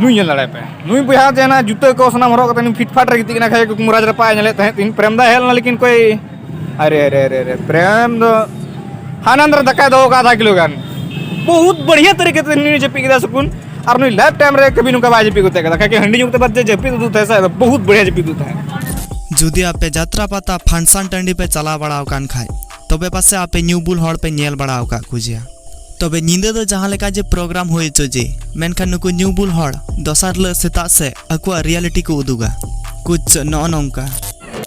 नुई जल पे नुई बुहा जेना जूते को सना हरक कते फिटफाट रे गिती खाए मुराज रपा नेले तीन प्रेम दा हेल ना लेकिन कोई अरे अरे अरे अरे प्रेम दो हानंदर दका दो का आधा किलो गान बहुत बढ़िया तरीके से नुई जपी के सुकून और नुई लाइफ टाइम रे कभी नुका बाय जपी को तक का हंडी जुते बाद जपी दूत है बहुत बढ़िया जपी दूत है जुदी आपे जात्रा पाता फंक्शन टंडी पे चला बड़ाव कान खाय तबे पासे आपे न्यूबुल हड़ पे नेल बड़ाव का कुजिया तबे नींदे दो जहां लेका जे प्रोग्राम होय चोजे मेनखान नुकु न्यूबुल हड़ दोसार ल सेता से अकुआ रियलिटी को उदुगा कुछ न नंका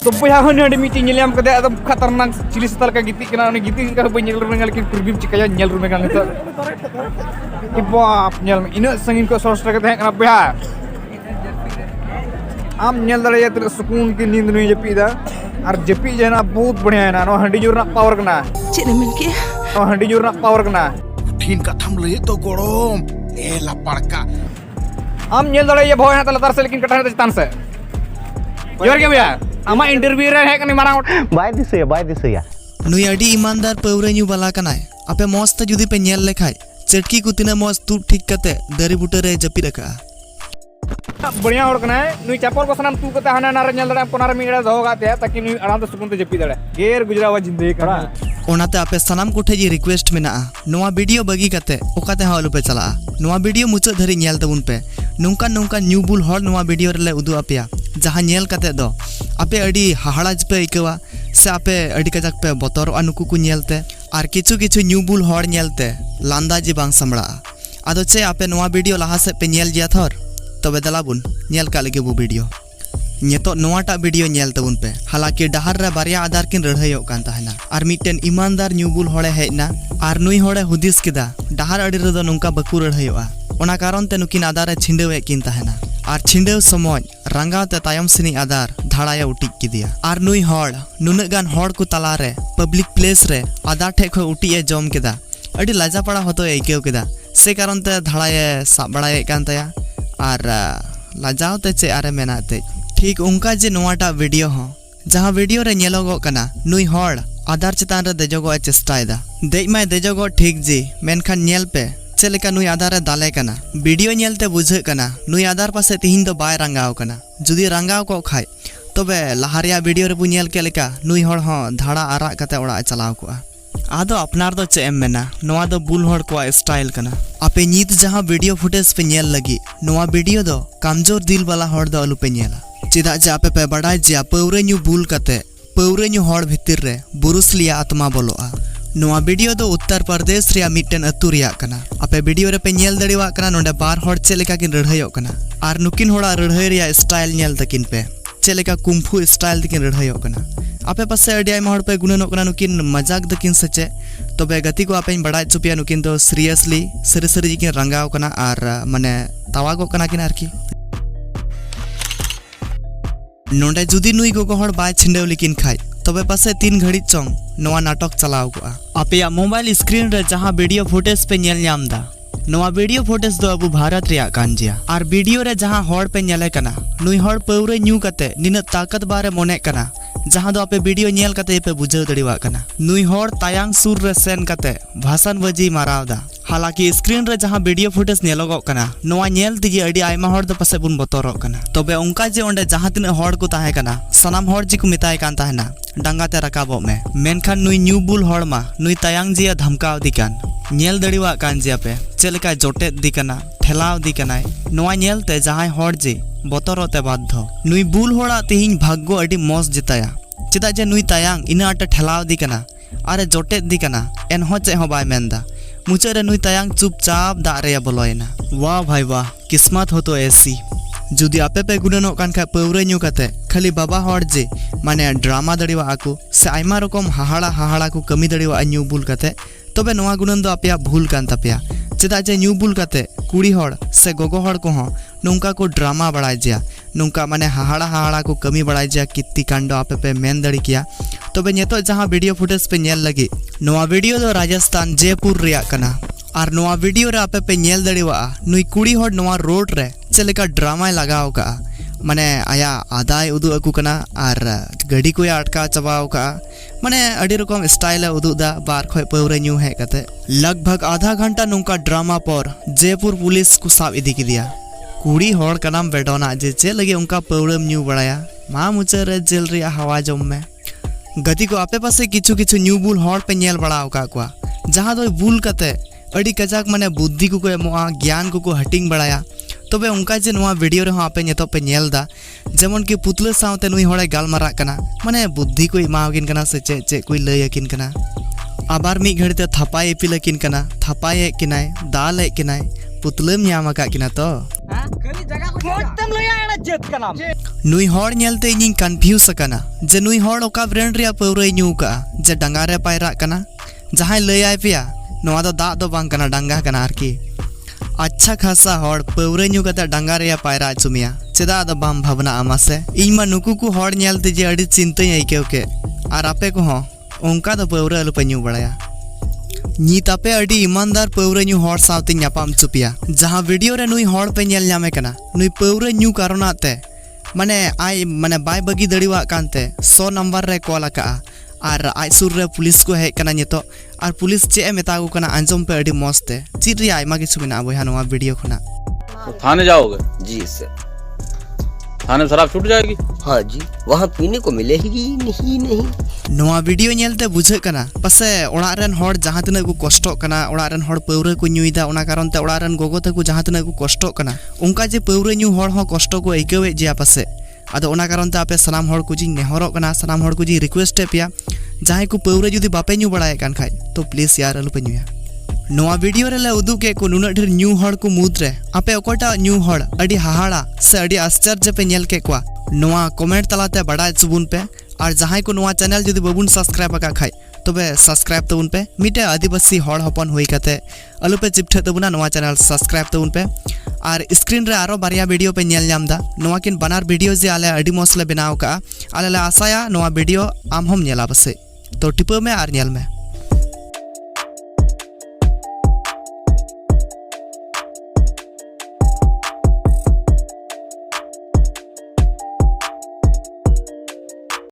तो बुहा हन हंडी मीटिंग नेलम कदे एकदम खतरनाक चिली सतल का गिती कना उनी गिती का बय नेल रुमेंगल कि प्रीव्यू चिकाया नेल रुमेंगल तो ई बाप नेल इना संगीन को सोर्स का तहे कना बुहा आम नेल दड़े ये सुकून की नींद नुई जपी दा और जपी जेना बहुत बढ़िया है ना नो हंडी जोर ना पावर कना चेने मिलके नो हंडी जोर ना पावर कना ठीन कथम ले तो गोड़ोम ए ला पड़का आम नेल दड़े ये भोय ना तलतार से लेकिन कटाने चितान से जोर के भैया आमा इंटरव्यू रे है कनी मारांग बाय दिसया नुई अडी ईमानदार पौरे न्यू बाला कनाय आपे मस्त जुदी पे नेल लेखाय चटकी को तिना मस्त तू ठीक कते दरी बुटे रे जपी रखा बढ़िया होड़ कना है नुई चापर बसनाम तू कते हाना नार नेल दड़े पोनार मिगड़ा दो गाते ताकि नुई आराम से सुकून ते जपी दड़े गेर गुजरावा जिंदगी करा ओनाते आपे सनाम कोठे जी रिक्वेस्ट मेना नोआ वीडियो बगी कते ओकाते हालु पे चला नोआ वीडियो मुचा धरी नेल तबुन पे नोंका नोंका न्यूबुल हड़ नोआ वीडियो रे उदु आपेया जहां नेल कते दो आपे अडी हाहाड़ाज पे इकवा से आपे अडी कजाक पे बतर अनुकु को नेलते आर किछु किछु न्यूबुल हड़ नेलते लांदा जी बांग समड़ा आदो चे आपे नोआ वीडियो लहा से पे नेल जिया थर तबे दलाबुन नेल का लगे वो वीडियो नितो नोआटा वीडियो नेल तबुन पे हालांकि डहार रे बारिया आधार किन रढ़ायो कान ताहना आर मिटन ईमानदार न्यूबुल हड़े हेजना आर नुई हड़े हुदिस किदा डहार अडी रे दो नुंका बकु रढ़ायोआ ओना कारण ते नुकिन आधार रे छिंडेवे किन ताहना आर छिंडेव समझ रंगाते तायम सिनी आधार धाड़ाया उटिक किदिया आर नुई हड़ नुन गान हड़ को तला रे पब्लिक प्लेस रे आधार ठे खो उटी ए जम केदा अडी लाजा पड़ा होतो एकेव केदा से कारण ते धाड़ाए साब बड़ाए कान ताया आर लाजावते चे आरे मेनाते ठीक उनका जे नोआटा वीडियो हो जहां वीडियो रे नेलोगो कना नुई हड़ आधार चितान रे देजोगो चेष्टायदा देज माय देजोगो ठीक जी मेनखान नेल पे चलेका नुई आधार रे दाले कना वीडियो नेलते बुझे कना नुई आधार पासे तिहिन दो बाय रंगाव कना जुदी रंगाव को खाय तबे लहारिया वीडियो रे बु नेल के लेका नुई हड़ हो धाड़ा आरा कते ओड़ा चलाव को आदो अपनार दो चे एम मेना नोआ दो बुल हड़ को स्टाइल कना आपे नीत जहां वीडियो फुटेज पे नेल लगी नोआ वीडियो दो कमजोर दिल वाला हड़ दो अलु पे नेला चिदा जे आपे पे बड़ाय जे पौरे न्यू बुल कते पौरे न्यू हड़ भितर रे बुरुस लिया आत्मा बोलोआ नोआ वीडियो दो उत्तर प्रदेश रिया मिटन अतु रिया कना आपे वीडियो रे पे नेल दड़िवा कना नोंडे बार हड़ चे लेका किन रढ़ायो कना आर नुकिन हड़ा रढ़ाय रिया स्टाइल नेल तकिन पे चे लेका कुंफू स्टाइल तकिन रढ़ायो कना आपे पासे अडी आयमा हड़ पे गुणनो कना नुकिन मजाक दकिन सचे तबे गति को आपे बड़ाय चुपिया नुकिन दो सीरियसली सरी सरी जिकिन रंगाव कना आर माने तावागो कना किन आरकी नोंडे जुदी नुई गोगो हड़ बाय छिंडेव लिकिन खाय तबे पासे 3 घड़ी चोंग नोआ नाटक चलाव को आपे मोबाइल स्क्रीन रे जहां वीडियो फुटेज पे नेल न्यामदा नोआ वीडियो फुटेज दो अबु भारत रिया कांजिया आर वीडियो रे जहां हड़ पे नेले कना नुई हड़ पौरे न्यू कते निन ताकत बारे मोने कना जहां दो आपे वीडियो नेल कते पे बुझाव दड़िवा कना नुई हड़ तायांग सुर रे सेन कते भाषण बजी मारावदा हालांकि स्क्रीन रे जहां वीडियो फुटेज नेलोगो कना नोआ नेल तिजी अडी आयमा हड़ दो पासे बुन बतरो कना तबे उनका जे ओंडे जहां तिना हड़ को ताहे कना सनाम हड़ जी को मिताय कान ताहेना डांगाते रकाबो में मेनखान नुई न्यू बुल हड़ मा नुई तायांग जिया धमकाव दिकान नेल दड़िवा कान जिया पे चेलेका जोटे दिकना ठेलाव दिकनाय नोआ नेलते जहां हड़ जी बतरोते बाध्य नुई बुल हड़ा तिहिन भाग्य अडी मौज जिताया चिदा जे नुई तायांग इना आटे ठेलाव दिकना आरे जोटे दिकना एनहो चे हो बाय मेंदा मुचा रे नुई तायांग चुपचाप दा रे बोलोयना वाह भाई वाह किस्मत हो तो ऐसी जुदी आपे पे गुणनो कान खा पौरे न्यू कते खाली बाबा हड़ जे माने ड्रामा दड़िवा आकु से आयमा रकम हाहाड़ा को कमी दड़िवा न्यू बुल कते तबे नोआ गुणन दो आपेया भूल कान तपेया चेदा जे न्यू बुल कते कुड़ी हड़ से गोगो हड़ को हो नोंका को ड्रामा बड़ाय जिया नोंका माने हाहाड़ा को कमी बड़ाय जिया कित्ती कांडो आपे पे मेन दड़ी किया तबे नेतो जहां वीडियो फुटेज पे नेल लगी नोआ वीडियो दो राजस्थान जयपुर रिया कना आर नोआ वीडियो रे आपे पे नेल दड़िवा नुई कुड़ी हड़ नोआ रोड रे चलेका ड्रामा लगाव का माने आया आदाय उदु अकु कना आर गाड़ी को अटका चबाव का माने अडी रकम स्टाइल उदुदा बार खय पौरे न्यू है कते लगभग आधा घंटा नोंका ड्रामा पर जयपुर पुलिस को साब इदी किदिया कुड़ी हॉड़ कनाम बेडोना जे चे लगे उनका पौड़म न्यू बड़ाया मा मुचा रे जेल रिया हवा जम में गति को आपे पासे किछु किछु न्यू बुल हॉड़ पे नेल बड़ा ओका को जहां दो बुल कते अड़ी कजाक माने बुद्धि को एमोआ ज्ञान को हटिंग बड़ाया तबे उनका जे नोआ वीडियो रे आपे नेतो पे नेल दा जेमन कि पुतले सावते नुई हॉड़े गालमारा कना माने बुद्धि को एमागिन कना से चे चे कोई लय अकिन कना आबार मी घड़ीते थपाय एपिलकिन कना थपाय किनाय दाल ए किनाय पुतलेम ᱧᱟᱢ ᱟᱠᱟᱫ ᱠᱤᱱᱟ ᱛᱚ नुई हॉड़ नेलते इᱧ कन्फ्यूज अकाना जे नुई हॉड़ ओका ब्रांड रे पौरे न्यू का जे डांगा रे पायरा कना जहां लय पिया नोआ दो दा दो बांग कना डांगा कना आरकी अच्छा खासा हॉड़ पौरे न्यू कते डांगा रे पायरा चुमिया चेदा दो बाम भावना आमासे इñ मा नुकु को हॉड़ नेलते जे अड़ी चिंताई आइकेव के आर आपे को हो उनका दो पौरे अलु पे न्यू बड़ाया नीत आपे अड़ी ईमानदार पौरे न्यू हॉड़ सावते ᱧᱟᱯᱟᱢ चुपिया जहां वीडियो रे नुई हॉड़ पे नेल ᱧᱟᱢᱮ ᱠᱟᱱᱟ नुई पौरे न्यू कारणाते माने आई माने बाय बगी दड़ीवा कानते 100 नंबर रे कॉल आका आर आई सुर रे पुलिस को हेज कना नितो आर पुलिस चे मेता को कना अंजम पे अड़ी मस्ते चिर रे आइमा किछु मेना बया नवा वीडियो खना थाने जाओगे? जी सर। थाने में शराब छूट जाएगी? हाँ जी, वहाँ पीने को मिलेगी नहीं। नवा वीडियो नेलते बुझे कना पासे ओड़ा रेन हॉड़ जहां तना को कष्ट कना ओड़ा रेन हॉड़ पौरे को न्यूइदा ओना कारण ते ओड़ा रेन गोगो तको जहां तना को कष्ट कना उनका जे पौरे न्यू हॉड़ हो कष्ट को आइकेवे जे पासे आदो ओना कारण ते आपे सनाम हॉड़ को जी नेहरो कना सनाम हॉड़ को जी रिक्वेस्ट पेया जहां को पौरे जुदी बापे न्यू बड़ाय कान खाय तो प्लीज यार अलु पे न्यूया नवा वीडियो रे ले उदु के को नुना ढेर न्यू हॉड़ को मुद्रे आपे ओकोटा न्यू हॉड़ अडी हाहाड़ा से अडी आश्चर्य पे नेल के kwa नोआ कमेंट तलाते बड़ा चुबुन पे और जहां को नोआ चैनल जदि बबुन सब्सक्राइब आका खाय तबे सब्सक्राइब तबुन पे मिटे आदिवासी हॉड़ हपन होई कते अलु पे चिपठे तबुना नोआ चैनल सब्सक्राइब तबुन पे और स्क्रीन रे आरो बारिया वीडियो पे नेल ᱧᱟᱢदा नोआ किन बनार वीडियो जे आले अडी मसले बनाव का आले ला आसाया नोआ वीडियो आम हम नेला बसे तो टिपो में आर नेल में